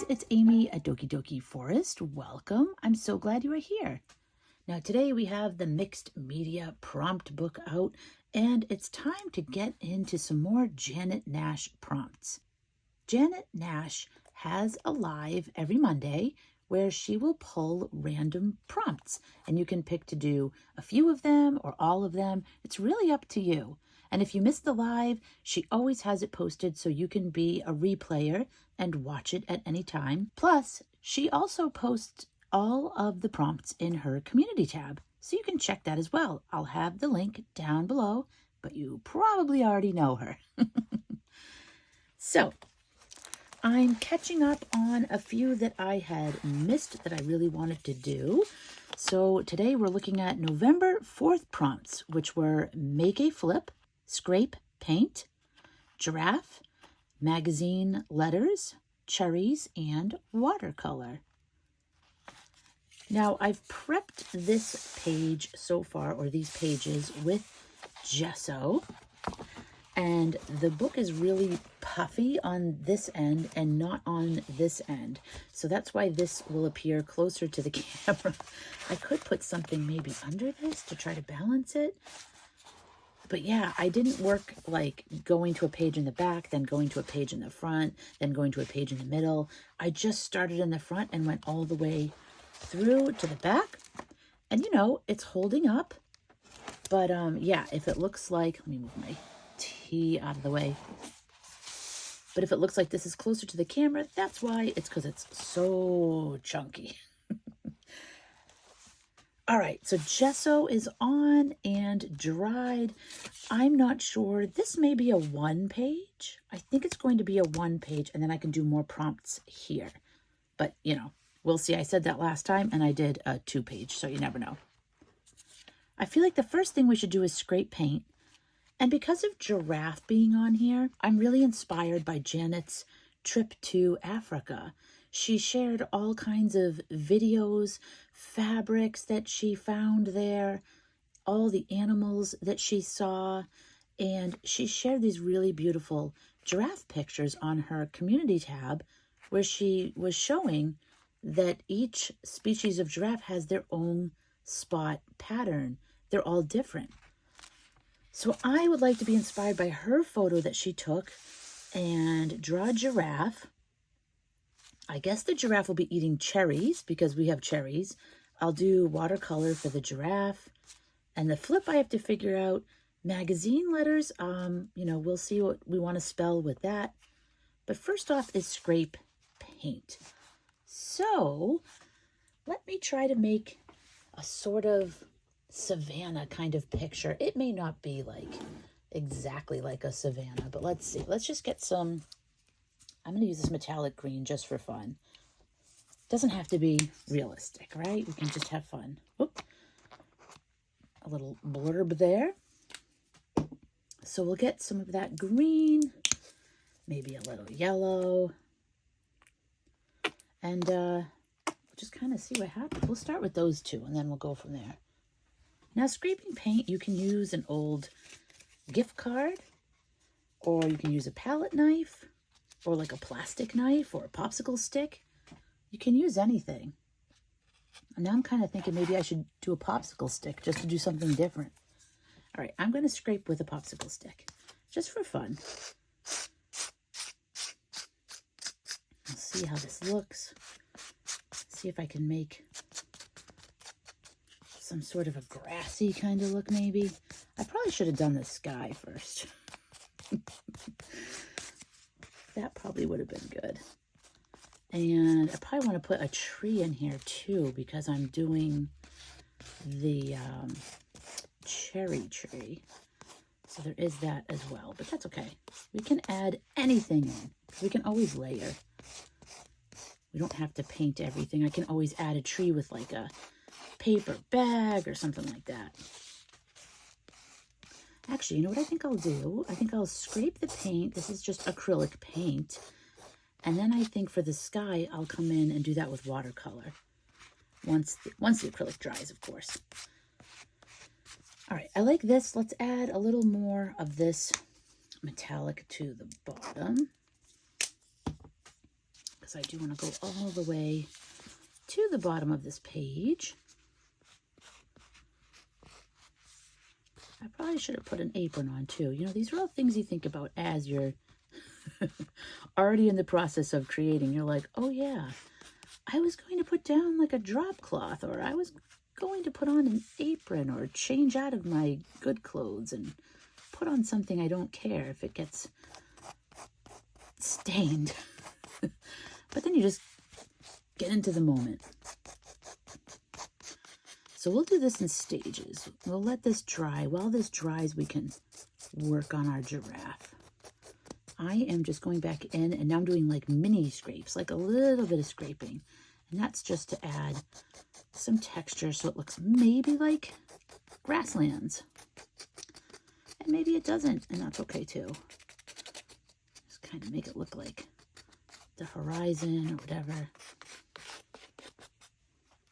friends, it's Amy at Doki Doki Forest. Welcome. I'm so glad you are here. Now today we have the mixed media prompt book out, and it's time to get into some more Janet Nash prompts. Janet Nash has a live every Monday where she will pull random prompts, and you can pick to do a few of them or all of them. It's really up to you. And if you miss the live, she always has it posted so you can be a replayer and watch it at any time. Plus, she also posts all of the prompts in her community tab, so you can check that as well. I'll have the link down below, but you probably already know her. So, I'm catching up on a few that I had missed that I really wanted to do. So today we're looking at November 4th prompts, which were make a flip, scrape paint, giraffe, magazine letters, cherries, and watercolor. Now I've prepped this page so far, or these pages, with gesso. And the book is really puffy on this end and not on this end. So that's why this will appear closer to the camera. I could put something maybe under this to try to balance it. But yeah, I didn't work like going to a page in the back, then going to a page in the front, then going to a page in the middle. I just started in the front and went all the way through to the back. And you know, it's holding up. But yeah, if it looks like, let me move my tea out of the way. But if it looks like this is closer to the camera, that's why. It's because it's so chunky. All right, so gesso is on and dried. I'm not sure. This may be a 1 page. I think it's going to be a 1 page, and then I can do more prompts here. But, you know, we'll see. I said that last time, and I did a 2 page, so you never know. I feel like the first thing we should do is scrape paint. And because of giraffe being on here, I'm really inspired by Janet's trip to Africa. She shared all kinds of videos, fabrics that she found there, all the animals that she saw, and she shared these really beautiful giraffe pictures on her community tab where she was showing that each species of giraffe has their own spot pattern. They're all different. So I would like to be inspired by her photo that she took and draw a giraffe. I guess the giraffe will be eating cherries because we have cherries. I'll do watercolor for the giraffe. And the flip I have to figure out. Magazine letters, you know, we'll see what we want to spell with that. But first off is scrape paint. So let me try to make a sort of savanna kind of picture. It may not be like exactly like a savanna, but let's see. Let's just get some, I'm going to use this metallic green just for fun. Doesn't have to be realistic, right? We can just have fun. Whoop. A little blurb there. So we'll get some of that green, maybe a little yellow, and we'll just kind of see what happens. We'll start with those two, and then we'll go from there. Now, scraping paint, you can use an old gift card, or you can use a palette knife, or like a plastic knife, or a popsicle stick. You can use anything. And now I'm kind of thinking maybe I should do a popsicle stick just to do something different. All right, I'm going to scrape with a popsicle stick, just for fun. Let's see how this looks. See if I can make some sort of a grassy kind of look, maybe. I probably should have done the sky first. That probably would have been good. And I probably want to put a tree in here too, because I'm doing the cherry tree. So there is that as well, but that's okay. We can add anything in. We can always layer. We don't have to paint everything. I can always add a tree with like a paper bag or something like that. Actually, you know what I think I'll do? I think I'll scrape the paint. This is just acrylic paint. And then I think for the sky, I'll come in and do that with watercolor. Once the acrylic dries, of course. All right, I like this. Let's add a little more of this metallic to the bottom. because I do want to go all the way to the bottom of this page. I probably should have put an apron on too. You know, these are all things you think about as you're already in the process of creating. You're like, oh yeah, I was going to put down like a drop cloth, or I was going to put on an apron, or change out of my good clothes and put on something I don't care if it gets stained. But then you just get into the moment. So we'll do this in stages. We'll let this dry. While this dries, we can work on our giraffe. I am just going back in, and now I'm doing like mini scrapes, like a little bit of scraping. And that's just to add some texture so it looks maybe like grasslands. And maybe it doesn't, and that's okay too. Just kind of make it look like the horizon or whatever.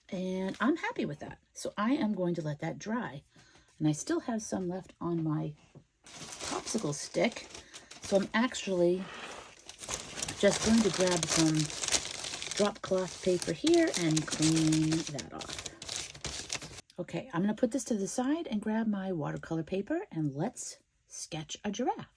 And I'm happy with that. So I am going to let that dry. And I still have some left on my popsicle stick. So I'm actually just going to grab some drop cloth paper here and clean that off. Okay, I'm going to put this to the side and grab my watercolor paper, and let's sketch a giraffe.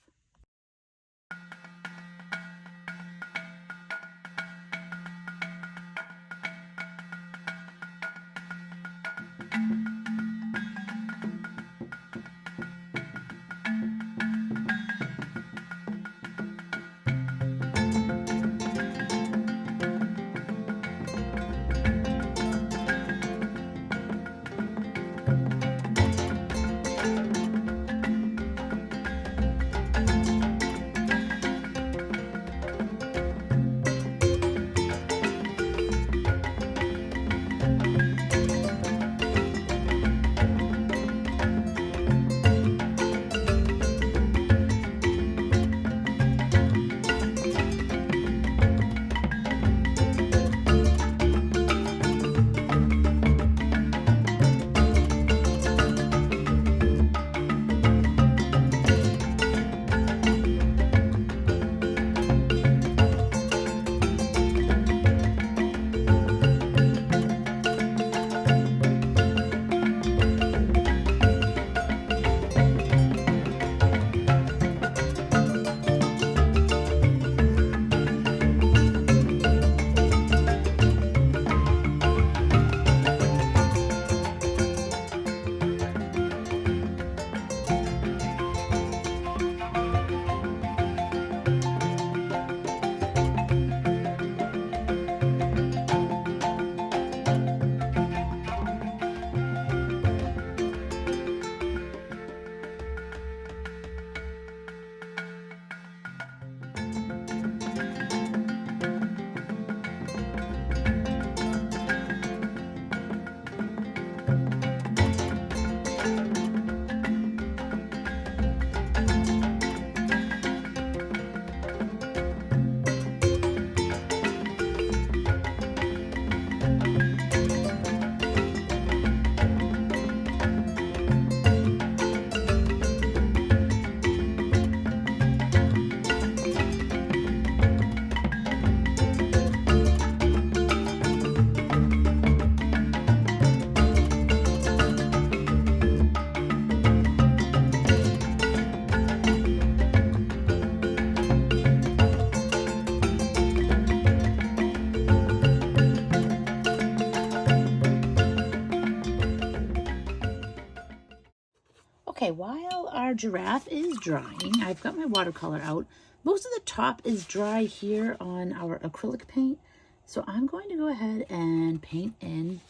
Okay, while our giraffe is drying, I've got my watercolor out. Most of the top is dry here on our acrylic paint. So I'm going to go ahead and paint in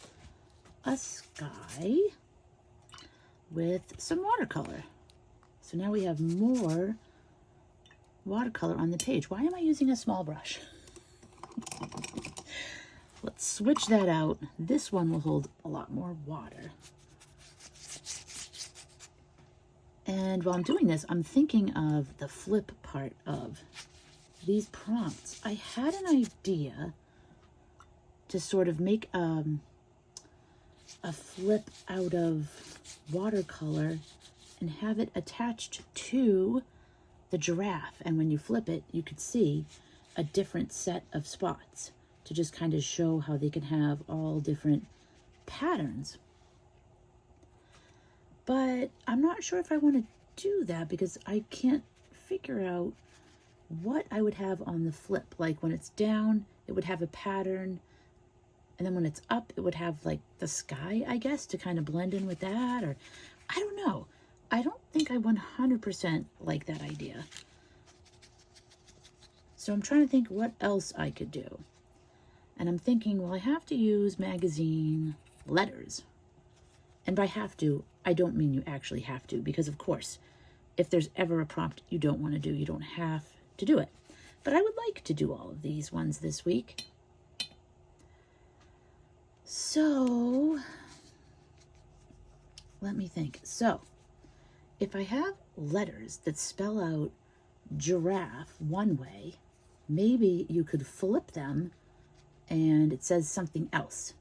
a sky with some watercolor. So now we have more watercolor on the page. Why am I using a small brush? Let's switch that out. This one will hold a lot more water. And while I'm doing this, I'm thinking of the flip part of these prompts. I had an idea to sort of make a flip out of watercolor and have it attached to the giraffe. And when you flip it, you could see a different set of spots to just kind of show how they can have all different patterns. But I'm not sure if I want to do that because I can't figure out what I would have on the flip. Like when it's down, it would have a pattern. And then when it's up, it would have like the sky, I guess, to kind of blend in with that. Or I don't know. I don't think I 100% like that idea. So I'm trying to think what else I could do. And I'm thinking, well, I have to use magazine letters. And by have to, I don't mean you actually have to, because of course, if there's ever a prompt you don't want to do, you don't have to do it. But I would like to do all of these ones this week. So, let me think. So, if I have letters that spell out giraffe one way, maybe you could flip them and it says something else.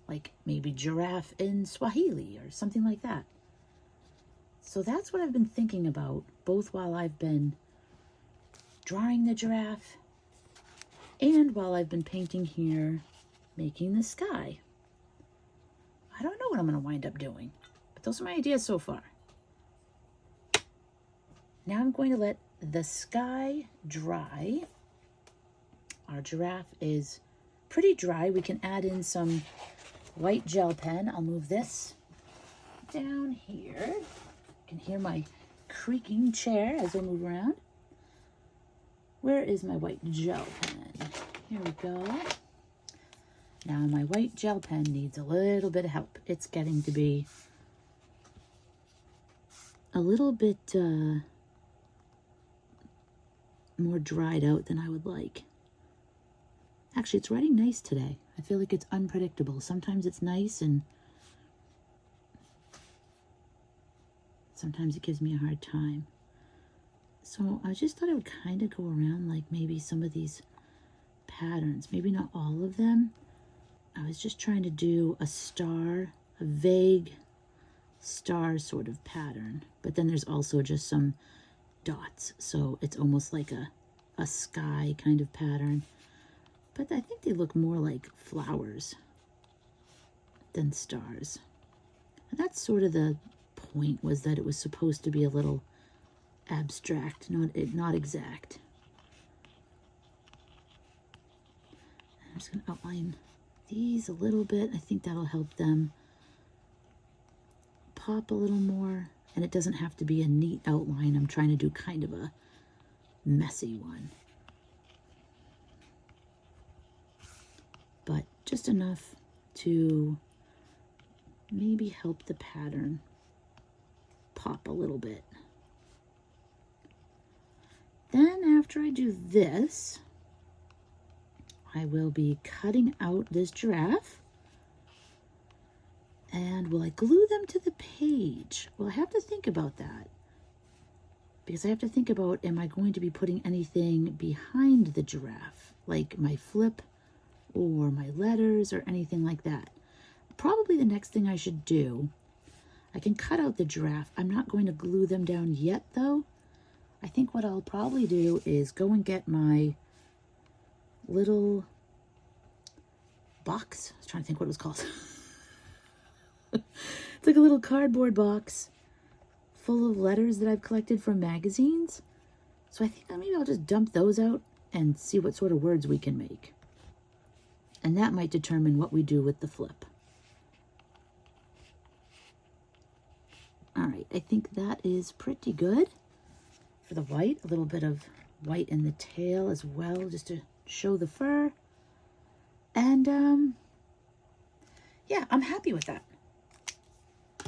Like maybe giraffe in Swahili or something like that. So that's what I've been thinking about, both while I've been drawing the giraffe and while I've been painting here, making the sky. I don't know what I'm going to wind up doing, but those are my ideas so far. Now I'm going to let the sky dry. Our giraffe is pretty dry. We can add in some white gel pen. I'll move this down here. You can hear my creaking chair as I move around. Where is my white gel pen? Here we go. Now my white gel pen needs a little bit of help. It's getting to be a little bit more dried out than I would like. Actually, it's writing nice today. I feel like it's unpredictable. Sometimes it's nice and sometimes it gives me a hard time. So I just thought I would kind of go around like maybe some of these patterns. Maybe not all of them. I was just trying to do a star, a vague star sort of pattern. But then there's also just some dots. So it's almost like a sky kind of pattern. But I think they look more like flowers than stars. And that's sort of the point, was that it was supposed to be a little abstract, not exact. I'm just going to outline these a little bit. I think that'll help them pop a little more. And it doesn't have to be a neat outline. I'm trying to do kind of a messy one. But just enough to maybe help the pattern pop a little bit. Then after I do this, I will be cutting out this giraffe. And will I glue them to the page? Well, I have to think about that. Because I have to think about, am I going to be putting anything behind the giraffe? Like my flip or my letters or anything like that. Probably the next thing I should do, I can cut out the giraffe. I'm not going to glue them down yet though. I think what I'll probably do is go and get my little box. I was trying to think what it was called. It's like a little cardboard box full of letters that I've collected from magazines. So I think maybe I'll just dump those out and see what sort of words we can make. And that might determine what we do with the flip. All right, I think that is pretty good. For the white, a little bit of white in the tail as well, just to show the fur. And yeah, I'm happy with that.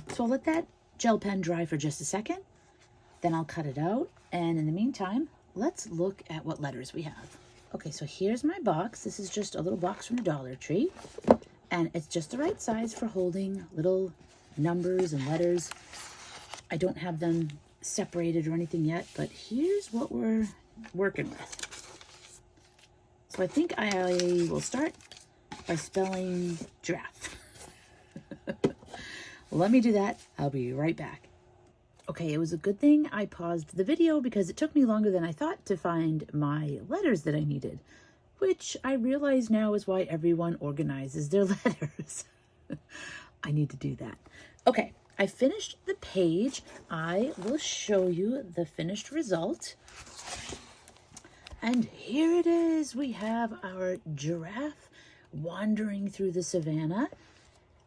So I'll let that gel pen dry for just a second. Then I'll cut it out. And in the meantime, let's look at what letters we have. Okay, so here's my box. This is just a little box from the Dollar Tree. And it's just the right size for holding little numbers and letters. I don't have them separated or anything yet, but here's what we're working with. So I think I will start by spelling giraffe. Let me do that. I'll be right back. Okay, it was a good thing I paused the video because it took me longer than I thought to find my letters that I needed, which I realize now is why everyone organizes their letters. I need to do that. Okay, I finished the page. I will show you the finished result. And here it is. We have our giraffe wandering through the savannah.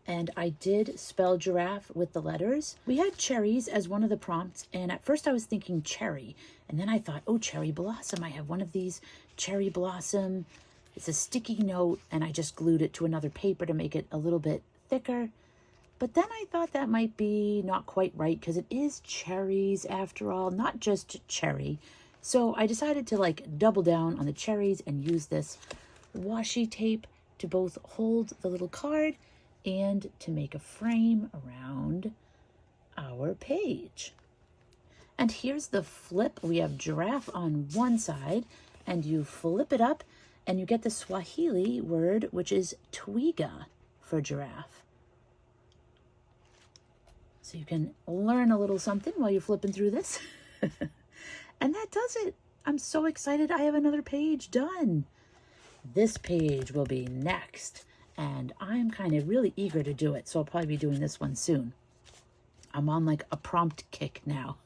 And I did spell giraffe with the letters. We had cherries as one of the prompts, and at first I was thinking cherry, and then I thought, oh, cherry blossom. I have one of these cherry blossom. It's a sticky note, and I just glued it to another paper to make it a little bit thicker. But then I thought that might be not quite right because it is cherries after all, not just cherry. So I decided to like double down on the cherries and use this washi tape to both hold the little card and to make a frame around our page. And here's the flip. We have giraffe on one side, and you flip it up and you get the Swahili word, which is twiga for giraffe. So you can learn a little something while you're flipping through this. And that does it. I'm so excited. I have another page done. This page will be next. And I'm kind of really eager to do it, so I'll probably be doing this one soon. I'm on like a prompt kick now.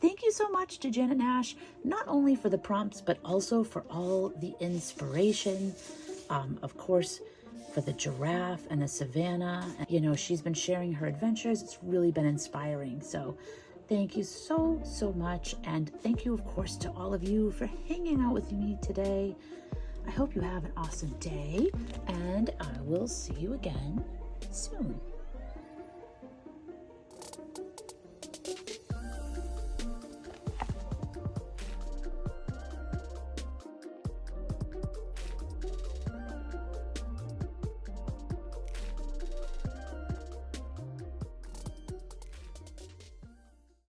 Thank you so much to Janet Nash, not only for the prompts, but also for all the inspiration. Of course, for the giraffe and the savannah. You know, she's been sharing her adventures. It's really been inspiring. So thank you so, so much. And thank you, of course, to all of you for hanging out with me today. I hope you have an awesome day, and I will see you again soon.